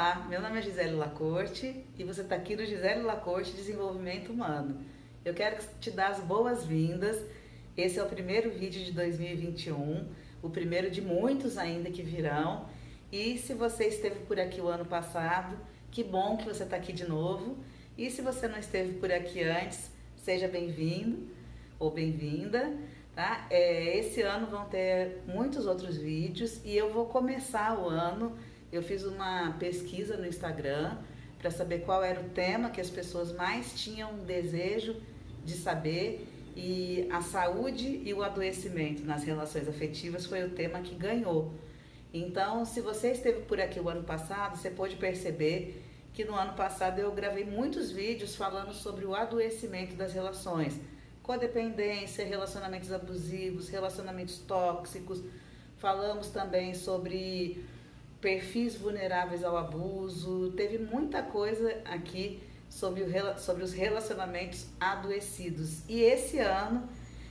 Olá, meu nome é Gisele Lacorte e você está aqui no Gisele Lacorte Desenvolvimento Humano. Eu quero te dar as boas-vindas. Esse é o primeiro vídeo de 2021, o primeiro de muitos ainda que virão. E se você esteve por aqui o ano passado, que bom que você está aqui de novo. E se você não esteve por aqui antes, seja bem-vindo ou bem-vinda. Tá? Esse ano vão ter muitos outros vídeos e eu vou começar o ano. Eu fiz uma pesquisa no Instagram para saber qual era o tema que as pessoas mais tinham desejo de saber, e a saúde e o adoecimento nas relações afetivas foi o tema que ganhou. Então, se você esteve por aqui o ano passado, você pôde perceber que no ano passado eu gravei muitos vídeos falando sobre o adoecimento das relações, codependência, relacionamentos abusivos, relacionamentos tóxicos. Falamos também sobre perfis vulneráveis ao abuso. Teve muita coisa aqui sobre os relacionamentos adoecidos. E esse ano,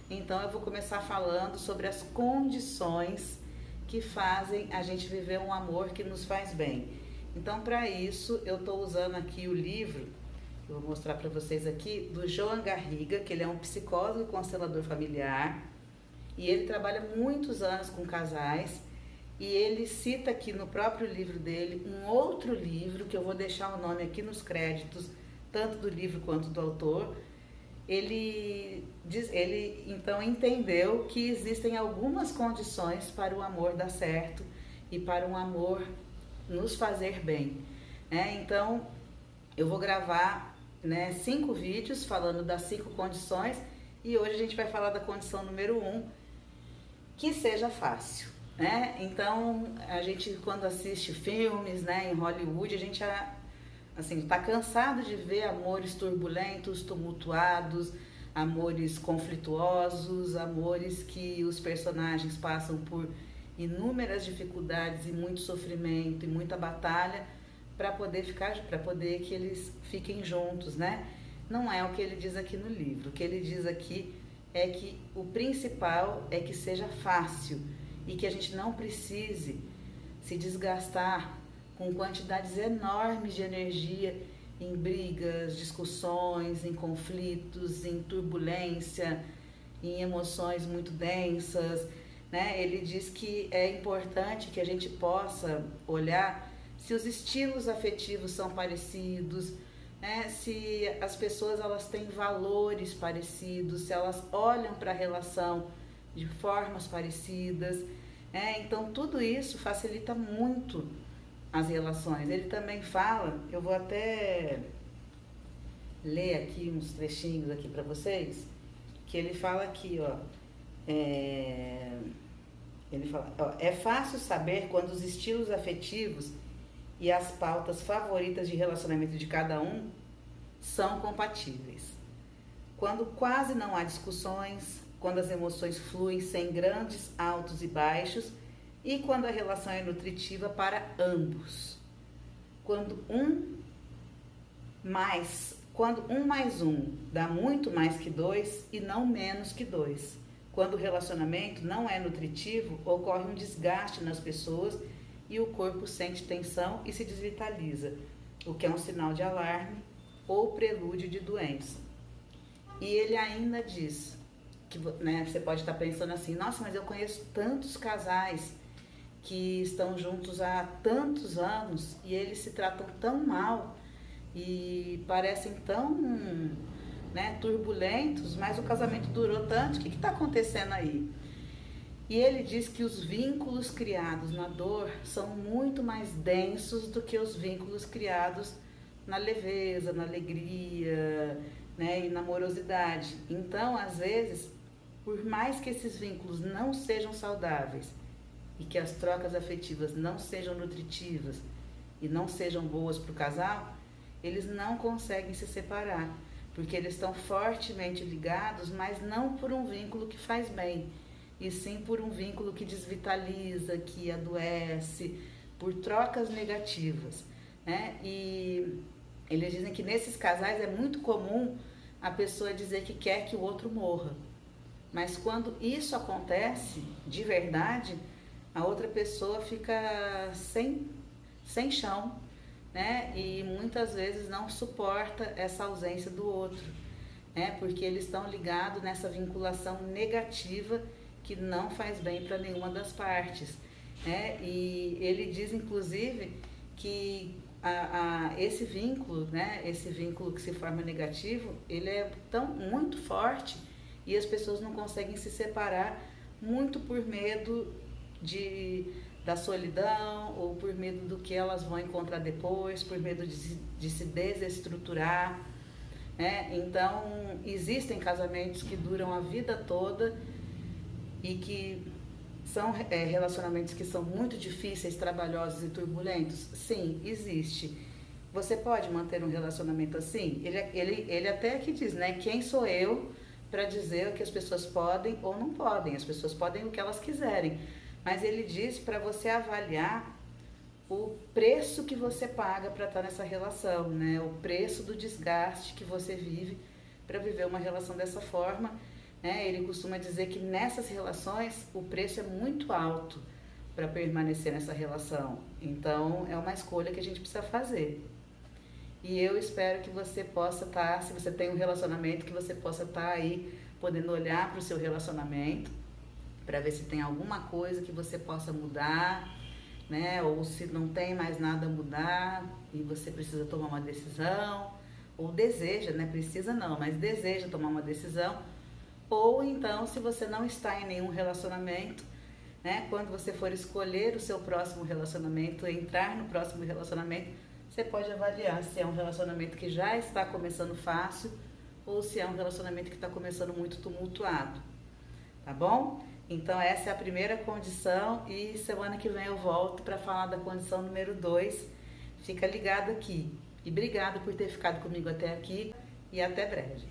então, eu vou começar falando sobre as condições que fazem a gente viver um amor que nos faz bem. Então, para isso, eu estou usando aqui o livro, eu vou mostrar para vocês aqui, do Joan Garriga, que ele é um psicólogo e constelador familiar, e ele trabalha muitos anos com casais. E ele cita aqui no próprio livro dele um outro livro, que eu vou deixar o nome aqui nos créditos, tanto do livro quanto do autor. Ele então entendeu que existem algumas condições para o amor dar certo e para um amor nos fazer bem. Então, eu vou gravar 5 vídeos falando das 5 condições, e hoje a gente vai falar da condição número 1, que seja fácil. Então, a gente, quando assiste filmes em Hollywood, a gente tá cansado de ver amores turbulentos, tumultuados, amores conflituosos, amores que os personagens passam por inúmeras dificuldades e muito sofrimento e muita batalha para poder que eles fiquem juntos, Não é o que ele diz aqui no livro. O que ele diz aqui é que o principal é que seja fácil e que a gente não precise se desgastar com quantidades enormes de energia em brigas, discussões, em conflitos, em turbulência, em emoções muito densas, Ele diz que é importante que a gente possa olhar se os estilos afetivos são parecidos, se as pessoas elas têm valores parecidos, se elas olham para a relação de formas parecidas. Então tudo isso facilita muito as relações. Ele também fala, eu vou até ler aqui uns trechinhos aqui para vocês, que ele fala aqui, ele fala, é fácil saber quando os estilos afetivos e as pautas favoritas de relacionamento de cada um são compatíveis. Quando quase não há discussões, quando as emoções fluem sem grandes altos e baixos e quando a relação é nutritiva para ambos. Quando um mais um dá muito mais que 2 e não menos que 2. Quando o relacionamento não é nutritivo, ocorre um desgaste nas pessoas e o corpo sente tensão e se desvitaliza, o que é um sinal de alarme ou prelúdio de doença. E ele ainda diz que você pode estar pensando assim, nossa, mas eu conheço tantos casais que estão juntos há tantos anos e eles se tratam tão mal e parecem tão turbulentos, mas o casamento durou tanto, o que está acontecendo aí? E ele diz que os vínculos criados na dor são muito mais densos do que os vínculos criados na leveza, na alegria, e na amorosidade. Então, às vezes, por mais que esses vínculos não sejam saudáveis e que as trocas afetivas não sejam nutritivas e não sejam boas para o casal, eles não conseguem se separar, porque eles estão fortemente ligados, mas não por um vínculo que faz bem, e sim por um vínculo que desvitaliza, que adoece, por trocas negativas, E eles dizem que nesses casais é muito comum a pessoa dizer que quer que o outro morra. Mas quando isso acontece de verdade, a outra pessoa fica sem chão, né? E muitas vezes não suporta essa ausência do outro, né? Porque eles estão ligados nessa vinculação negativa que não faz bem para nenhuma das partes, né? E ele diz, inclusive, que esse vínculo, né? Esse vínculo que se forma negativo, ele é muito forte e as pessoas não conseguem se separar muito por medo da solidão ou por medo do que elas vão encontrar depois, por medo de se desestruturar, né? Então, existem casamentos que duram a vida toda e que são relacionamentos que são muito difíceis, trabalhosos e turbulentos? Sim, existe. Você pode manter um relacionamento assim? Ele até aqui diz, né? Quem sou eu para dizer o que as pessoas podem ou não podem? As pessoas podem o que elas quiserem. Mas ele diz para você avaliar o preço que você paga para estar nessa relação, né? O preço do desgaste que você vive para viver uma relação dessa forma, né? Ele costuma dizer que nessas relações o preço é muito alto para permanecer nessa relação. Então é uma escolha que a gente precisa fazer. E eu espero que você possa estar, se você tem um relacionamento, que você possa estar aí podendo olhar para o seu relacionamento para ver se tem alguma coisa que você possa mudar, né? Ou se não tem mais nada a mudar e você precisa tomar uma decisão, ou deseja, né? Precisa não, mas deseja tomar uma decisão. Ou então, se você não está em nenhum relacionamento, né? Quando você for escolher o seu próximo relacionamento, entrar no próximo relacionamento, você pode avaliar se é um relacionamento que já está começando fácil ou se é um relacionamento que está começando muito tumultuado, tá bom? Então essa é a primeira condição e semana que vem eu volto para falar da condição número 2. Fica ligado aqui. E obrigado por ter ficado comigo até aqui e até breve.